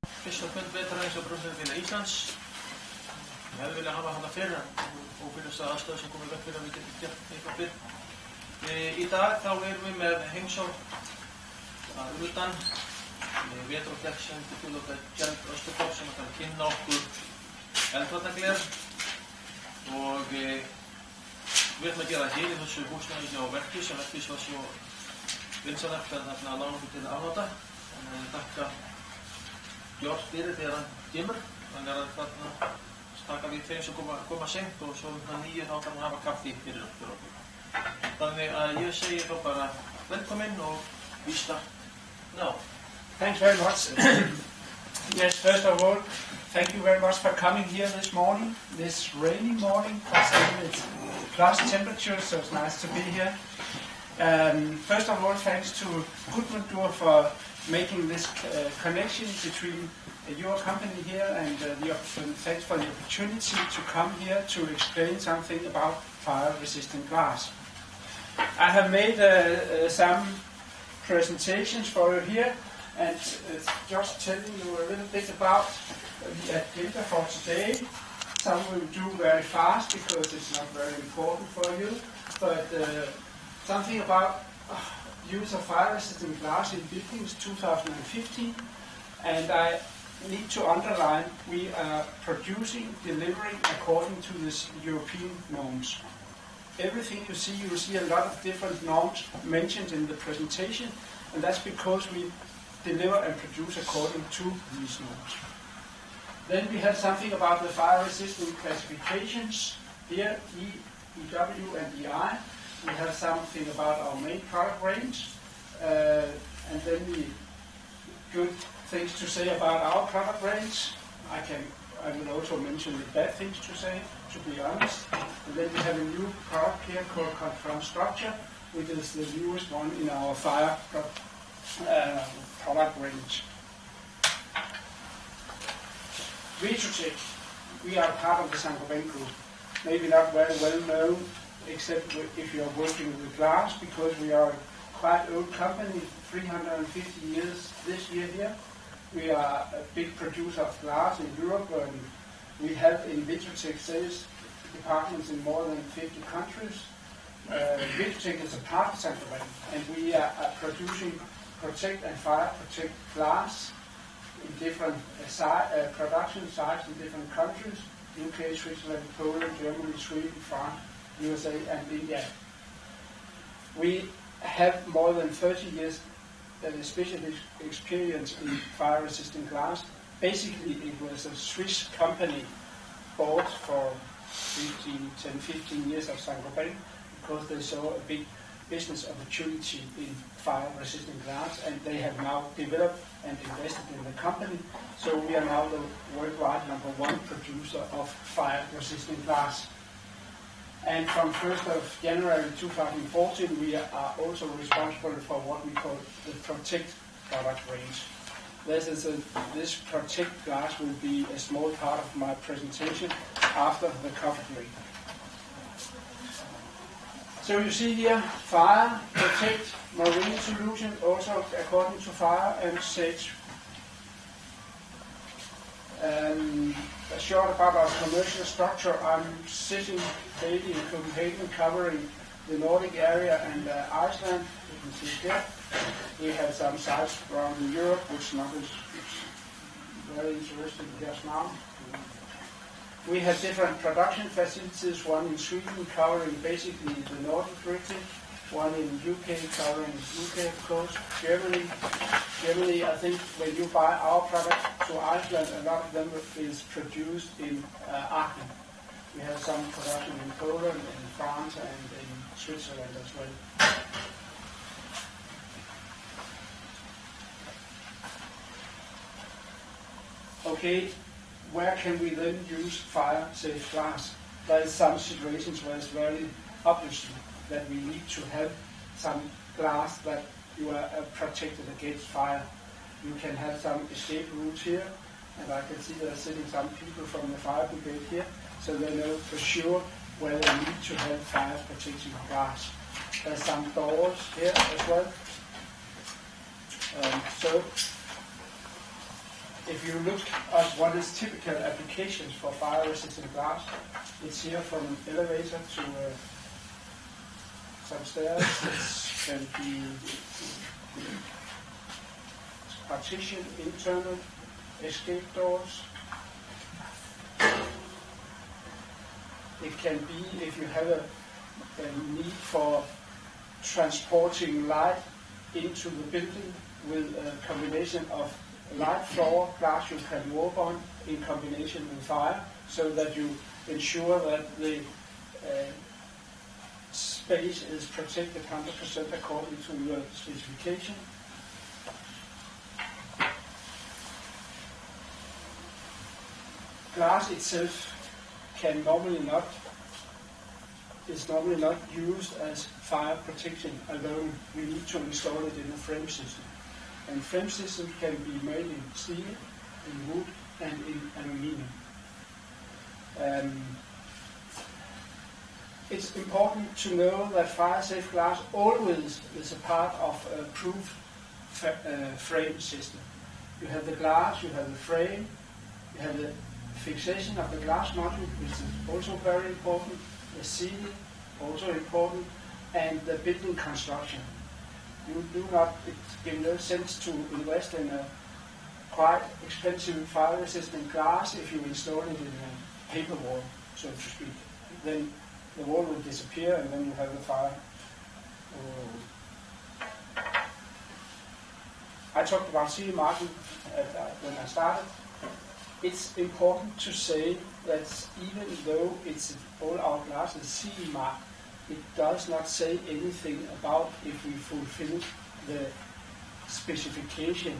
Fyrsta fund vetarans á Brúnfélag Íslands. Við hefðum viljað hafa hana fyrr en óbyrjast aðstöðu sem komið vekk fyrir að við getum gert eitthvað fyrr. Í dag þá erum við með heimsókn að utan vetrarflekk sem til fjóðlóta Gjald Österborg sem ætlar að kynna okkur eldvarnagler og við ætlum að gera hér í þessu húsnæði hjá Verkís sem Verkís var svo vinsanlegt að lána okkur til afnota. Þannig að ég þakka Björn fyrir þegar hann kemur. Hann að þarna taka við þeim sem koma seint og svo nýju þá kann hann hafa kaffi fyrir okkur. Þannig að ég segi þá bara velkomin og we start now. Thanks very much. Yes, first of all, thank you very much for coming here this morning, this rainy morning. It's plus temperature, so it's nice to be here. First of all, thanks to Gudmundur for making this connection between your company here and thanks for the opportunity to come here to explain something about fire-resistant glass. I have made some presentations for you here and just telling you a little bit about the agenda for today. Some will do very fast because it's not very important for you, but something about use of fire-resistant glass in buildings 2015, and I need to underline we are producing, delivering according to this European norms. Everything you will see a lot of different norms mentioned in the presentation, and that's because we deliver and produce according to these norms. Then we have something about the fire-resistant classifications here, E, EW and EI. We have something about our main product range, and then the good things to say about our product range. I will also mention the bad things to say, to be honest. And then we have a new product here called Confront Structure, which is the newest one in our fire product range. Vitrotech, we are part of the Saint-Gobain group. Maybe not very well known, except if you are working with glass, because we are a quite old company, 350 years this year here. We are a big producer of glass in Europe, and we have in Vitrotech sales departments in more than 50 countries. Vitrotech is a part of Saint-Gobain, and we are producing protect and fire protect glass in different production sites in different countries: UK, Switzerland, Poland, Germany, Sweden, France, USA and India. We have more than 30 years special experience in fire-resistant glass. Basically, it was a Swiss company bought for 10-15 years of Saint-Gobain because they saw a big business opportunity in fire-resistant glass, and they have now developed and invested in the company. So we are now the worldwide #1 producer of fire-resistant glass. And from 1st of January 2014, we are also responsible for what we call the Protect product range. This Protect glass will be a small part of my presentation after the coffee break. So you see here, fire, protect, marine solution, also according to fire and sage. Short about our commercial structure. I'm sitting daily in Copenhagen, covering the Nordic area and Iceland. You can see here. We have some sites around in Europe, which not is very interesting just now. We have different production facilities, one in Sweden covering basically the Nordic region, one in UK covering UK, of course, Germany, I think when you buy our product to Iceland, a lot of them is produced in Aachen. We have some production in Poland, in France and in Switzerland as well. Okay, where can we then use fire-safe glass? There is some situations where it's very obvious that we need to have some glass that you are protected against fire. You can have some escape routes here, and I can see there are sitting some people from the fire brigade here, so they know for sure where they need to have fire protection glass. There's some doors here as well. So if you look at what is typical applications for fire-resistant glass, it's here from an elevator to some stairs. It can be partition, internal, escape doors. It can be if you have a need for transporting light into the building with a combination of light floor glass you can walk on in combination with fire, so that you ensure that the space is protected 100% according to your specification. Glass itself is normally not used as fire protection alone. We need to install it in a frame system. And frame systems can be made in steel, in wood, and in aluminium. It's important to know that fire-safe glass always is a part of a proof frame system. You have the glass, you have the frame, you have the fixation of the glass module, which is also very important, the sealing, also important, and the building construction. You do not, it gives no sense to invest in a quite expensive fire-resistant glass if you install it in a paper wall, so to speak. Then the wall will disappear and then you have the fire. I talked about CE marking when I started. It's important to say that even though it's all our glass is CE marked, it does not say anything about if we fulfill the specification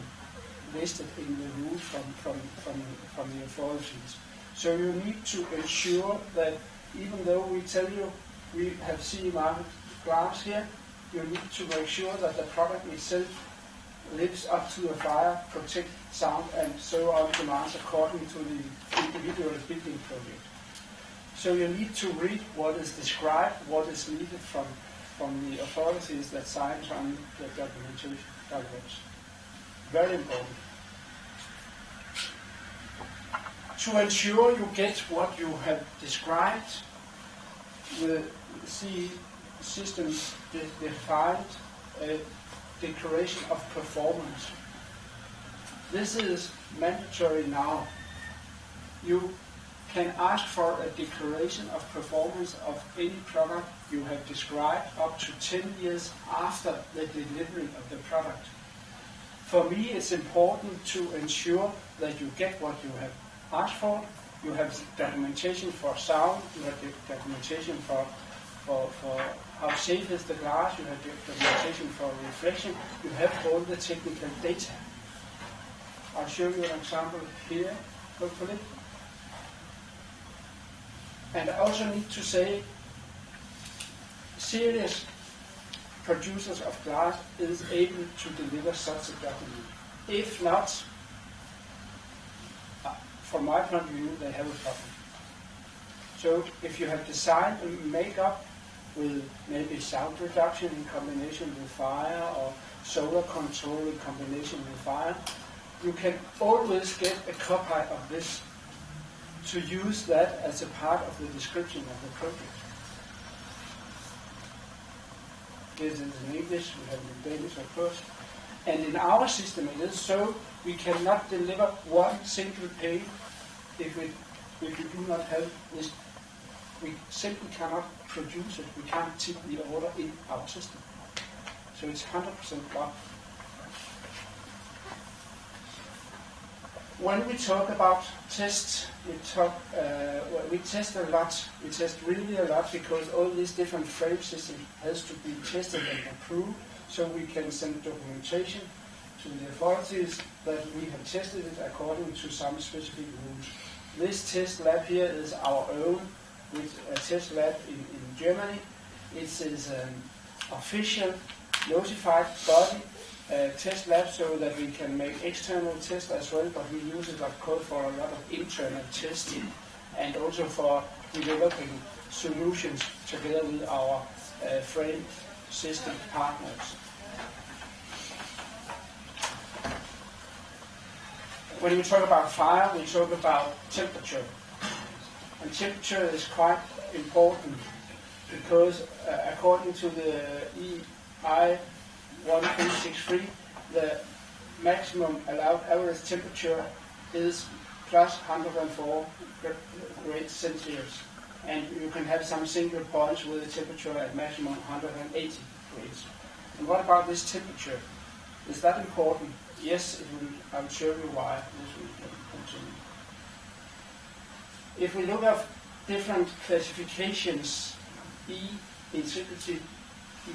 listed in the rules from the authorities. So you need to ensure that even though we tell you we have CE marked glass here, you need to make sure that the product itself lives up to the fire, protect, sound, and so on demands according to the individual building project. So you need to read what is described, what is needed from the authorities that signs on the documentation documents. Very important. To ensure you get what you have described, the CE system defined a declaration of performance. This is mandatory now. You can ask for a declaration of performance of any product you have described up to 10 years after the delivery of the product. For me, it's important to ensure that you get what you have asked for. You have documentation for sound, you have documentation for how safe is the glass, you have documentation for reflection, you have all the technical data. I'll show you an example here, hopefully. And I also need to say, serious producers of glass is able to deliver such a document. If not, from my point of view, they have a problem. So if you have designed a makeup with maybe sound reduction in combination with fire or solar control in combination with fire, you can always get a copy of this to use that as a part of the description of the project. This is in English, we have it in Danish of course. And in our system it is so, we cannot deliver one single page if we do not have this. We simply cannot produce it, we can't take the order in our system. So it's 100% blocked. When we talk about tests, we test a lot. We test really a lot because all these different frame systems has to be tested and approved, so we can send documentation to the authorities that we have tested it according to some specific rules. This test lab here is our own, with a test lab in Germany. It is an official notified body test lab so that we can make external tests as well, but we use it of course for a lot of internal testing and also for developing solutions together with our frame system partners. when we talk about fire, we talk about temperature. And temperature is quite important because according to the EI 1363, the maximum allowed average temperature is plus 104 degrees Celsius. And you can have some single points with a temperature at maximum 180 degrees. And what about this temperature? Is that important? Yes, it will. I'll show you why this will continue. If we look at different classifications, E, integrity,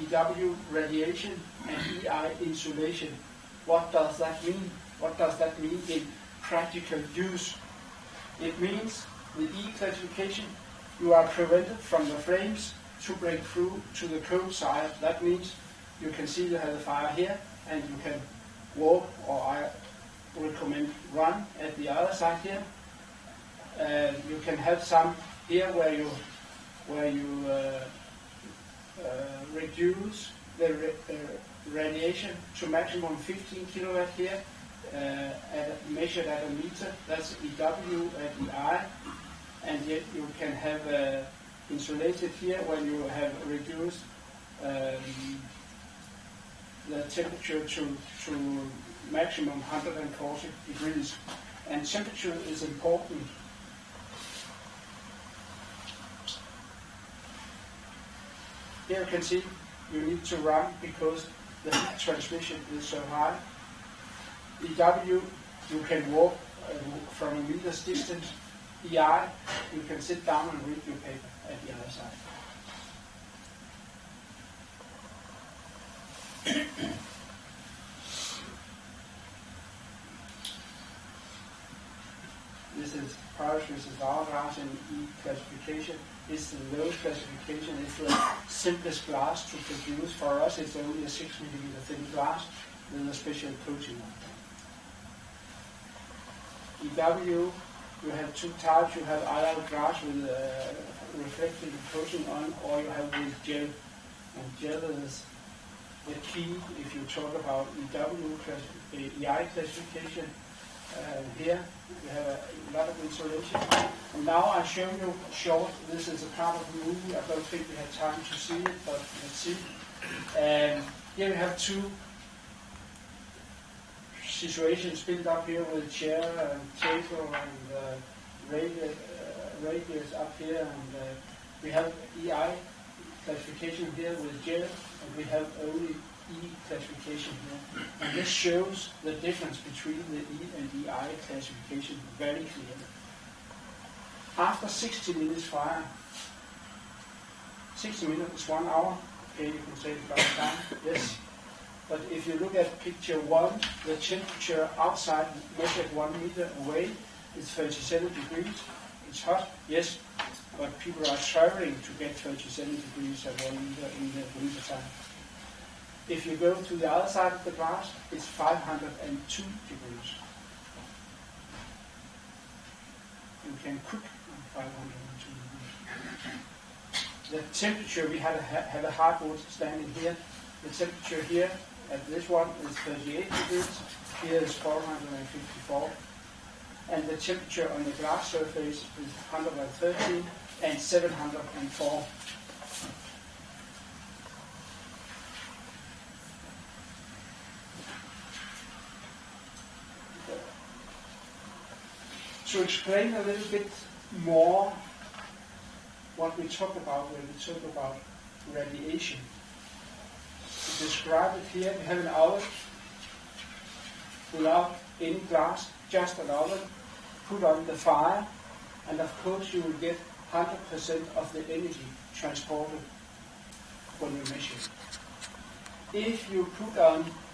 EW, radiation, and EI, insulation, what does that mean? What does that mean in practical use? It means with E classification, you are prevented from the flames to break through to the cold side. That means you can see you have the fire here, and you can walk, or I recommend run at the other side here. You can have some here where you reduce the radiation to maximum 15 kilowatt here, measured at a meter. That's EW and EI, and yet you can have insulated here when you have reduced the temperature to maximum 140 degrees. And temperature is important. Here you can see you need to run because the heat transmission is so high. EW, you can walk from a meter's distance. EI, you can sit down and read your paper at the other side. This is Paris versus Hourglass in E classification. It's the low classification. It's the simplest glass to produce. For us, it's only a 6 millimeter thin glass with a special coating on it. EW, you have two types. You have either glass with reflective coating on, or you have with gel. And gel is the key if you talk about EI classification. Here we have a lot of insulation. And now I show you short. This is a part of the movie. I don't think we have time to see it, but let's see. Here we have two situations built up here with chair and table and radius up here, and we have EI classification here with gel, and we have only E classification here. And this shows the difference between the E and EI classification very clearly. After 60 minutes fire, 60 minutes is 1 hour, okay, you can say it about time, yes. But if you look at picture 1, the temperature outside measured 1 meter away is 37 degrees. It's hot, yes, but people are traveling to get 37 degrees at 1 meter in the winter time. If you go to the other side of the glass, it's 502 degrees. You can cook on 502 degrees. The temperature, we have a hardwood standing here. The temperature here at this one is 38 degrees. Here is 454. And the temperature on the glass surface is 113 and 704. To explain a little bit more what we talk about when we talk about radiation. To describe it here, we have an oven without any glass, just an oven, put on the fire, and of course you will get 100% of the energy transported when you measure it. If you put on